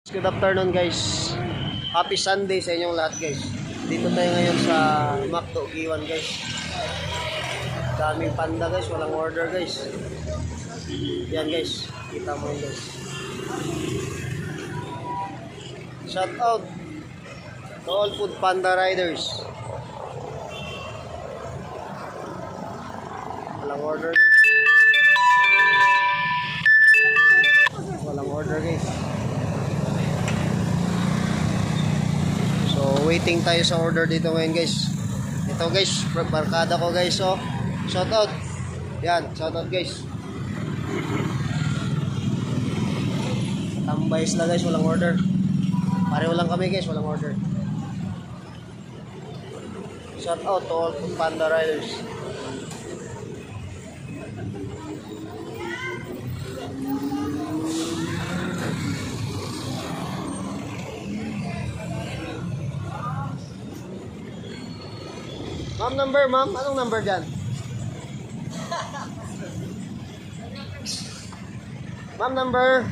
Good afternoon guys. Happy Sunday sa inyong lahat guys. Dito tayo ngayon sa McDo Giwan guys. Daming panda guys, walang order guys. Yan guys, kita mo yun guys. Shout out to all food panda riders. Walang order guys. Walang order guys. So waiting tayo sa order dito ngayon guys. Ito guys, barkada ko guys. So shout out. Yan, shout out guys. Tambay sila guys, walang order. Pareho lang kami guys, walang order. Shout out to all panda riders. Ma'am, number, ma'am? Anong number dyan? Ma'am, number?